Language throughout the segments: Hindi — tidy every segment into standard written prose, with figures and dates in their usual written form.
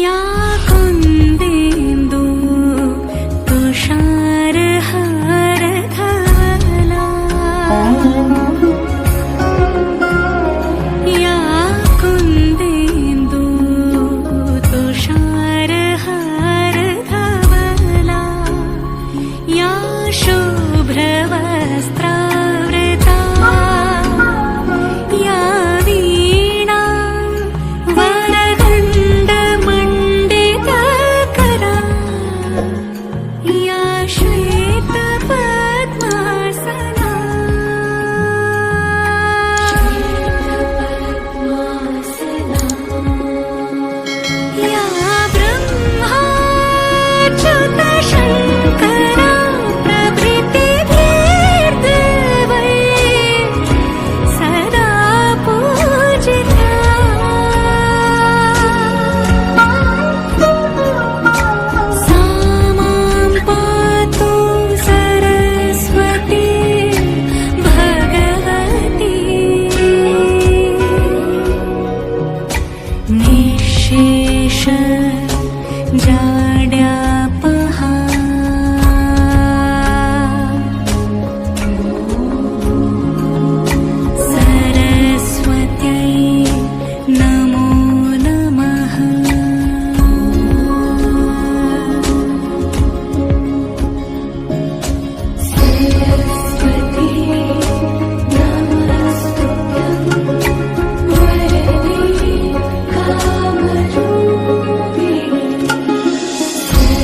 या कुन्देन्दु तुषारहार धवला या कुन्देन्दु तुषारहार धवला या शुभ्रवस्त्रावृता या वीणा वरदण्डमण्डितकरा या श्वेतपद्मासना या ब्रह्माच्युतशङ्करा प्रभृतिभिर्देवैः सदा पूजिता सा मां पातु सरस्वती भगवती निःशेष जाड्यापहा सरस्वत्यै नमो नमः सरस्वती नमस्तुभ्यं वरदे कामरूपिणि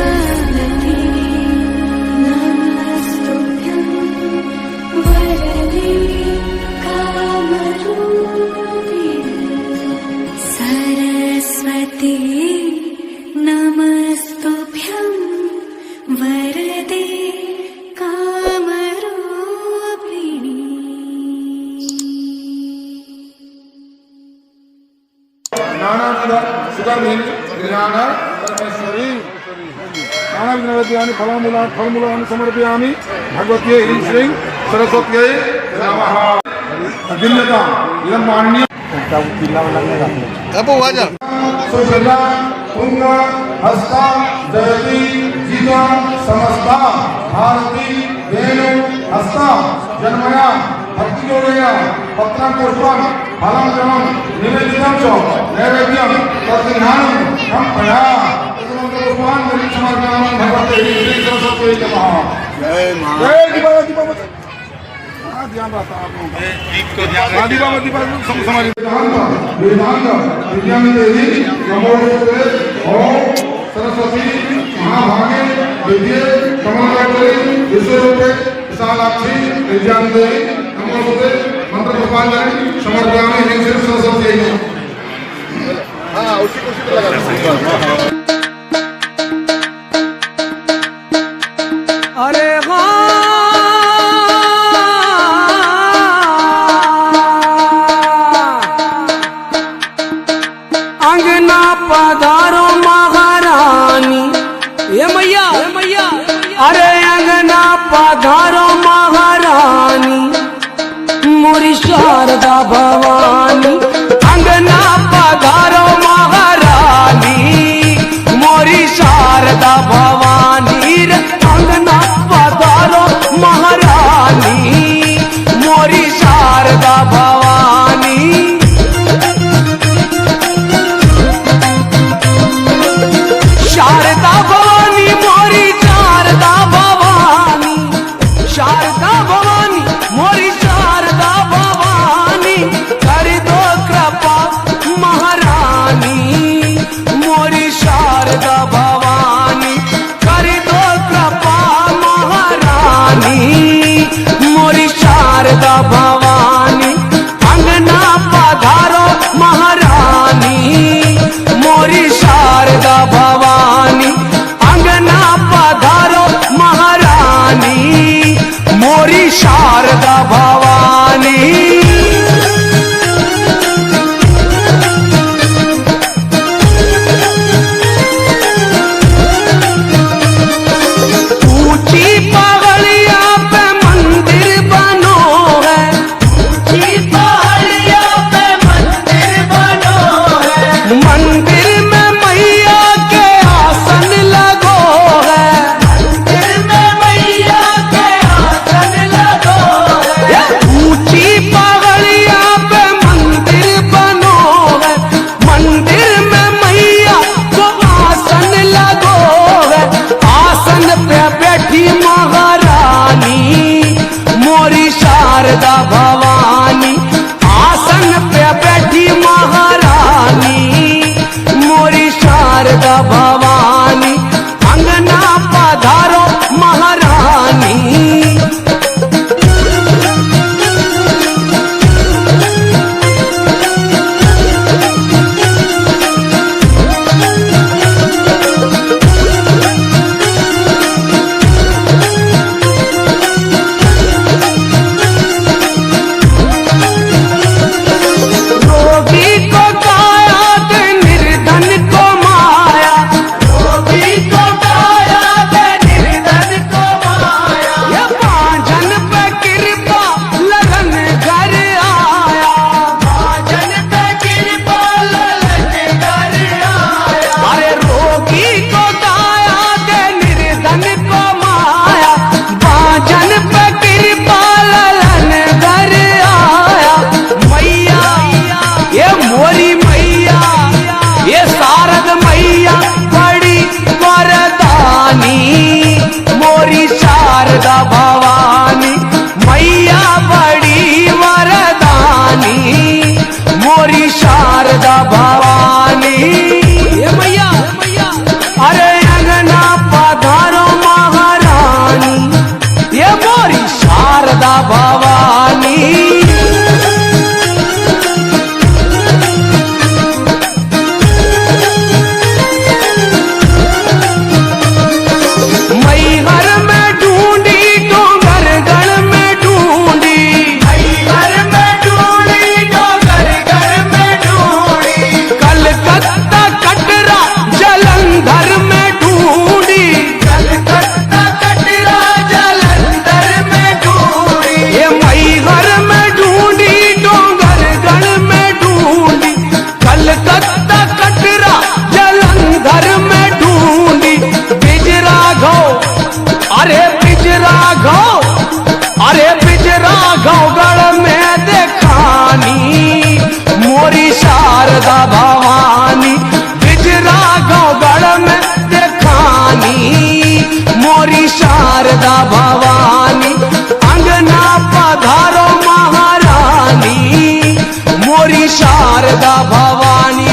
सरस्वती शारदा सरस्वती नमस्तुभ्यं वरदे कामरूपिणि नानाविध सुगंधि ज्ञान परमेश्वरी नानाविध नैवेद्यानि फलमूलानि समर्पयामि भगवत्यै श्री सरस्वत्यै नमः दिव्यता इदं मान्य अब आजा सुभद्रा तुंग हस्ता जयति जीवा समस्ता भारती वेणु हस्ता जन्मया भक्तियोगया पत्रं पुष्पं फलं जलं निवेदितं च नैवेद्यं तद्विधानं सम्पया पुष्पाञ्जलिं समर्पयामि भगवते श्री सरस्वत्यै नमः। जय मां जय दीपावली ध्यान रहता है आप लोगों का दीपावली समाधि वेदांत विद्यामि देवी नमोस्तुते ओम सरस्वती महाभागे विद्ये कमलावती विश्वरूपे विशालाक्षी विद्यामि देवी नमोस्तुते मंत्र पुष्पांजलि समर्पयामि हे श्री सरस्वती। हाँ उसी को लगा अरे हाँ अंगना पधारो महारानी ये मैया अरे अंगना पधारो महारानी मोरी शारदा भवानी अंगना पधारो महारानी मोरी शारदा भवानी रे अंगना पधारो महारानी मोरी शारदा भवानी शारदा भवानी मोरी शारदा भवानी शारदा भवानी मोरी शारदा भवानी कर दो कृपा महारानी मोरी शारदा भवानी कर दो कृपा महारानी मोरी शारदा भवानी अंगना पधारो मोरी शारदा भवानी। ये मैया अरे अंगना पधारो महारानी, ये मोरी शारदा भवानी। मैहर में ढूंढी डोंगर गढ़ में ढूंढी, मैहर में ढूंढी डोंगर गढ़ में ढूंढी, कलकत्ता कटरा जलंधर में ढूंढी, कलकत्ता कटरा जलंधर में ढूंढी। ये मैहर में ढूंढी डोंगर गढ़ में ढूंढी, कलकत्ता कटरा जलंधर में ढूंढी। बिजरा घो अरे बिजरा घो, अरे बिजरा घोगढ़ में देखानी, मोरी शारदा भवानी। बिजरा घोगढ़ में देखानी, मोरी शारदा भवानी। अंगना पधारो महारानी, मोरी शारदा भवानी।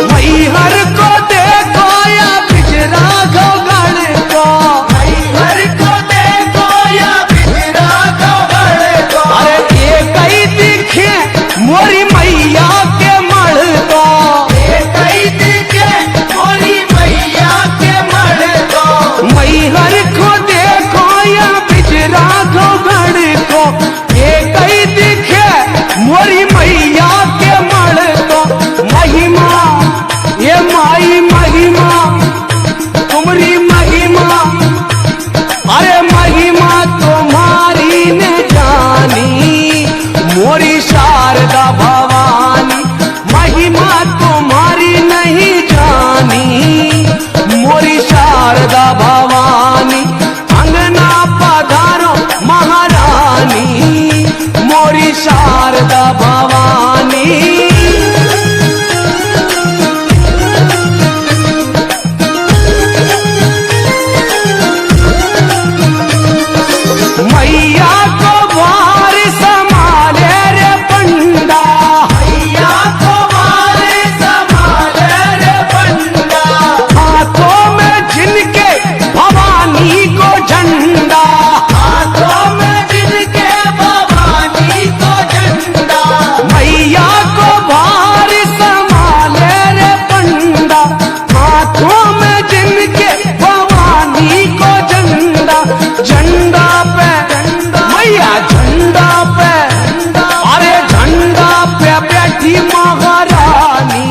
मैहर को देखो या बिजरा घोगढ़ को, मैहर को देखो या बिजरा घोगढ़ को। अरे एक ही दिखे मोरी मैया के मढ़ को, एक ही दिखे मोरी मैया के मढ़ को। मैहर को देखो या बिजरा घोगढ़ को, एक ही दिखे मोरी मैया के मढ़ को। महिमा ये माई महिमा, तुम्हारी महिमा, अरे महिमा तुम्हारी ने जानी, मोरी शारदा भवानी। महिमा तुम्हारी नहीं जानी, मोरी शारदा भवानी। अंगना पधारो महारानी, मोरी शारदा भवानी। मैया को भार संभाले रे पंडा, मैया को भार संभाले रे पंडा। हाथों में जिनके भवानी को झंडा, हाथों में जिनके भवानी को झंडा। मैया को भार संभाले रे पंडा, हाथों में जिनके भवानी को झंडा। झंडा पे मैया झंडा पे, अरे झंडा पे बैठी महारानी,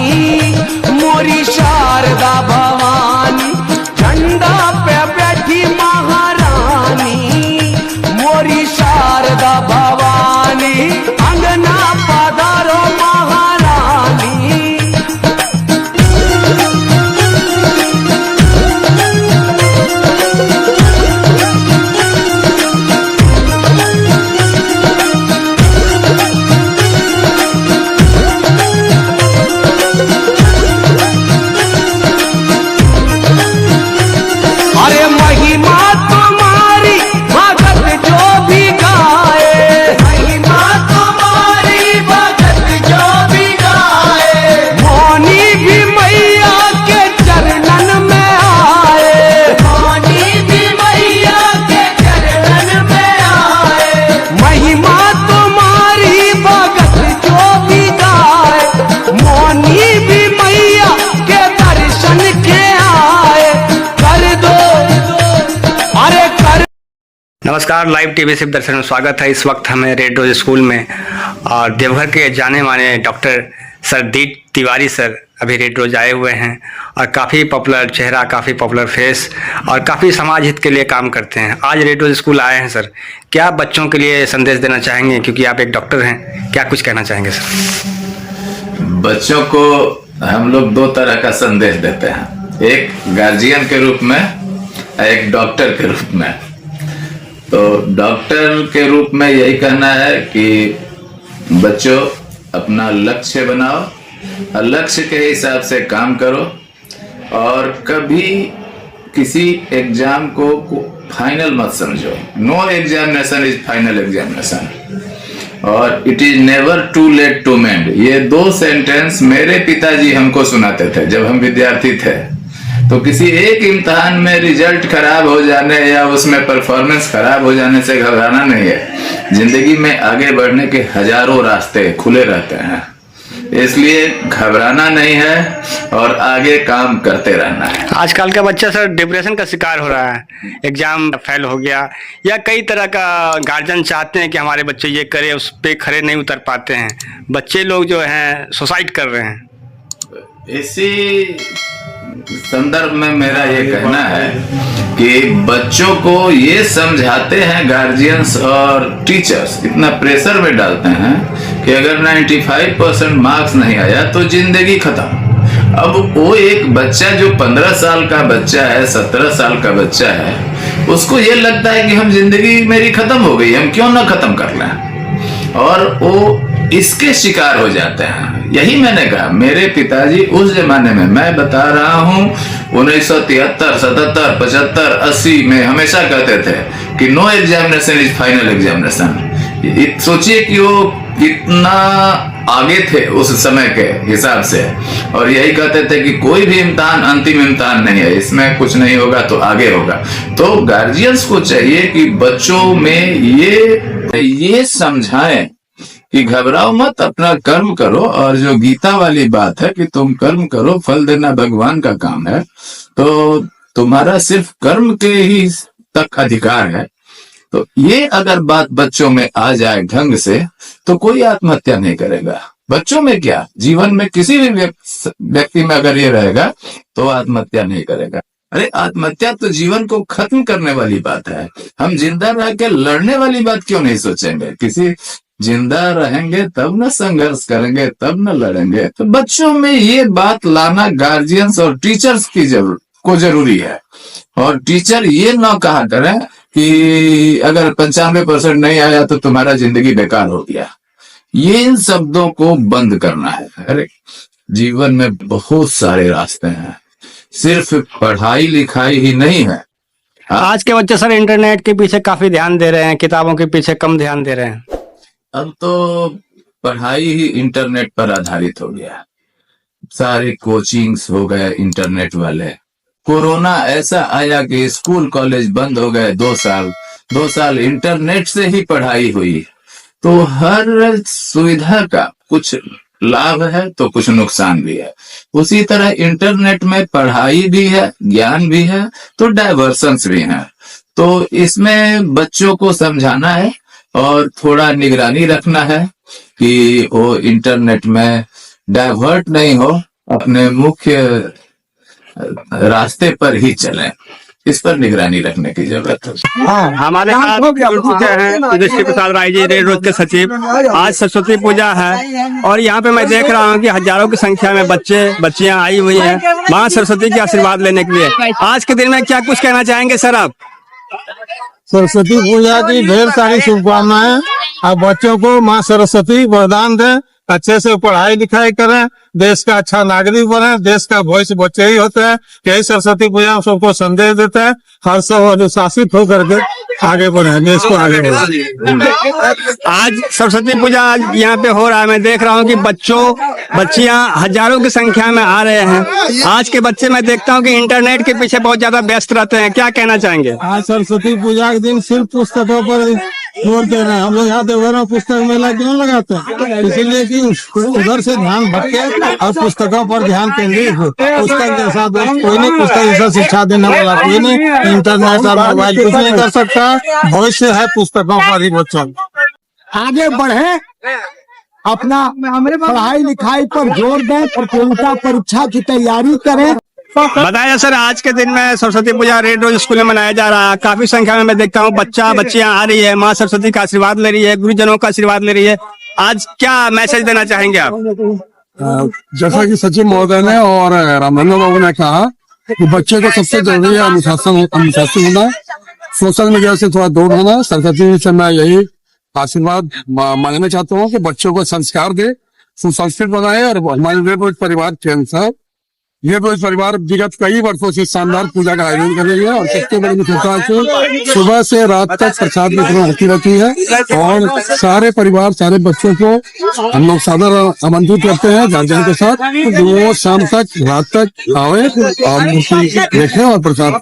मोरी शारदा भवानी। झंडा पे बैठी महारानी, मोरी शारदा भवानी। अंगना पधारो महारानी। अरे महिमा तुम्हारी भगत जो भी गाए, महिमा तुम्हारी भगत जो भी गाए। मौनी भी मैया के चरणन में आए, मौनी भी मैया के चरणन में आए। महिमा तुम्हारी भगत जो भी गाए, मौनी भी मैया के दर्शन के आए। कर दो अरे कर। नमस्कार, लाइव टीवी सिर्फ दर्शन में स्वागत है। इस वक्त हमें रेड रोज स्कूल में और देवघर के जाने माने डॉक्टर सरदीप तिवारी सर अभी रेड रोज आए हुए हैं और काफ़ी पॉपुलर चेहरा, काफ़ी पॉपुलर फेस और काफ़ी समाज हित के लिए काम करते हैं। आज रेड रोज स्कूल आए हैं सर, क्या बच्चों के लिए संदेश देना चाहेंगे, क्योंकि आप एक डॉक्टर हैं, क्या कुछ कहना चाहेंगे सर? बच्चों को हम लोग दो तरह का संदेश देते हैं, एक गार्जियन के रूप में, एक डॉक्टर के रूप में। तो डॉक्टर के रूप में यही कहना है कि बच्चों अपना लक्ष्य बनाओ और लक्ष्य के हिसाब से काम करो और कभी किसी एग्जाम को फाइनल मत समझो। No examination is final examination और it is never too late to mend. ये 2 सेंटेंस मेरे पिताजी हमको सुनाते थे जब हम विद्यार्थी थे। तो किसी एक इम्तिहान में रिजल्ट खराब हो जाने या उसमें परफॉर्मेंस खराब हो जाने से घबराना नहीं है। जिंदगी में आगे बढ़ने के हजारों रास्ते खुले रहते हैं, इसलिए घबराना नहीं है और आगे काम करते रहना है। आजकल का बच्चा सर डिप्रेशन का शिकार हो रहा है, एग्जाम फेल हो गया या कई तरह का गार्जियन चाहते हैं कि हमारे बच्चे ये करे, उस पे खड़े नहीं उतर पाते हैं। बच्चे लोग जो हैं सुसाइड कर रहे हैं। इसी संदर्भ में मेरा ये कहना है कि बच्चों को ये समझाते हैं गार्जियंस और टीचर्स, इतना प्रेशर में डालते हैं कि अगर 95% मार्क्स नहीं आया तो जिंदगी खत्म। अब वो एक बच्चा जो 15 साल का बच्चा है, 17 साल का बच्चा है, उसको ये लगता है कि हम जिंदगी मेरी खत्म हो गई, हम क्यों ना खत्म कर लें, और वो इसके शिकार हो जाते हैं। यही मैंने कहा, मेरे पिताजी उस जमाने में, मैं बता रहा हूं 1973, 77, 75, 80 में हमेशा कहते थे कि no examination is final examination. सोचिए कि वो कितना आगे थे उस समय के हिसाब से, और यही कहते थे कि कोई भी इम्तिहान अंतिम इम्तिहान नहीं है, इसमें कुछ नहीं होगा तो आगे होगा। तो गार्जियंस को चाहिए कि बच्चों में ये समझाएं कि घबराओ मत, अपना कर्म करो, और जो गीता वाली बात है कि तुम कर्म करो फल देना भगवान का काम है, तो तुम्हारा सिर्फ कर्म के ही तक अधिकार है। तो ये अगर बात बच्चों में आ जाए ढंग से तो कोई आत्महत्या नहीं करेगा। बच्चों में क्या, जीवन में किसी भी व्यक्ति में अगर ये रहेगा तो आत्महत्या नहीं करेगा। अरे आत्महत्या तो जीवन को खत्म करने वाली बात है, हम जिंदा रह के लड़ने वाली बात क्यों नहीं सोचेंगे? किसी जिंदा रहेंगे तब न संघर्ष करेंगे, तब न लड़ेंगे। तो बच्चों में ये बात लाना गार्जियंस और टीचर्स की जरूरी है। और टीचर ये ना कहा करें कि अगर 95% नहीं आया तो तुम्हारा जिंदगी बेकार हो गया। ये इन शब्दों को बंद करना है। अरे जीवन में बहुत सारे रास्ते हैं, सिर्फ पढ़ाई लिखाई ही नहीं है। आज के बच्चे सर इंटरनेट के पीछे काफी ध्यान दे रहे हैं, किताबों के पीछे कम ध्यान दे रहे हैं। अब तो पढ़ाई ही इंटरनेट पर आधारित हो गया, सारे कोचिंग्स हो गए इंटरनेट वाले। कोरोना ऐसा आया कि स्कूल कॉलेज बंद हो गए 2 साल इंटरनेट से ही पढ़ाई हुई। तो हर सुविधा का कुछ लाभ है तो कुछ नुकसान भी है। उसी तरह इंटरनेट में पढ़ाई भी है, ज्ञान भी है, तो डाइवर्सन्स भी है। तो इसमें बच्चों को समझाना है और थोड़ा निगरानी रखना है कि वो इंटरनेट में डाइवर्ट नहीं हो, अपने मुख्य रास्ते पर ही चलें। इस पर निगरानी रखने की जरूरत है। हमारे साथ जुड़ चुके हैं युधिष्ठिर प्रसाद राय जी, रेड रोज के सचिव। आज सरस्वती पूजा है और यहाँ पे मैं देख रहा हूँ कि हजारों की संख्या में बच्चियाँ आई हुई हैं माँ सरस्वती के आशीर्वाद लेने के लिए। आज के दिन में क्या कुछ कहना चाहेंगे सर आप? सरस्वती पूजा की ढेर सारी शुभकामनाएं। अब बच्चों को माँ सरस्वती वरदान दें, अच्छे से पढ़ाई लिखाई करें, देश का अच्छा नागरिक बने। देश का भविष्य बच्चे ही होते हैं। यही सरस्वती पूजा सबको संदेश देते हैं। हर सब अनुशासित होकर के आगे बढ़े, देश को आगे बढ़े। आज सरस्वती पूजा यहाँ पे हो रहा है, मैं देख रहा हूँ कि बच्चियाँ हजारों की संख्या में आ रहे हैं। आज के बच्चे मैं देखता हूँ कि इंटरनेट के पीछे बहुत ज्यादा व्यस्त रहते हैं, क्या कहना चाहेंगे? आज सरस्वती पूजा के दिन सिर्फ पुस्तकों पर जोर दे रहे हैं। हम लोग यहाँ देवघर में पुस्तक मेला क्यों लगाते हैं? इसीलिए कि उधर से ध्यान भटके और पुस्तकों पर ध्यान केंद्रित हो। पुस्तक जैसा दोस्त कोई नहीं, पुस्तक जैसा शिक्षा देने वाला कोई नहीं। इंटरनेट और मोबाइल कुछ नहीं कर सकता। भविष्य है पुस्तकों पर ही। बच्चों आगे बढ़े, अपना पढ़ाई लिखाई पर जोर दें, प्रतियोगिता परीक्षा की तैयारी करें। बताया सर, आज के दिन में सरस्वती पूजा रेड रोज स्कूल में मनाया जा रहा है। काफी संख्या में मैं देखता हूँ बच्चियाँ आ रही है, माँ सरस्वती का आशीर्वाद ले रही है, गुरुजनों का आशीर्वाद ले रही है। आज क्या मैसेज देना चाहेंगे आप? जैसा कि सचिव महोदय ने और रामनंदन बाबू ने कहा कि बच्चे को सबसे जरूरी है अनुशासन होना। सोशल मीडिया से थोड़ा दूर होना। सरस्वती जी से मैं यही आशीर्वाद मांगना चाहता हूँ कि बच्चों को संस्कार दे, सुसंस्कृत बनाए। और हमारे रेडरोज परिवार के अनुसार रेडरोज परिवार विगत कई वर्षों से शानदार पूजा का आयोजन कर रही है और सबसे बड़ी विशेषता है सुबह से रात तक प्रसाद वितरण होती रहती है और सारे परिवार सारे बच्चों को हम लोग सादर आमंत्रित करते हैं गार्जियन के साथ कि वो शाम तक रात तक आए और मूर्ति देखें और प्रसाद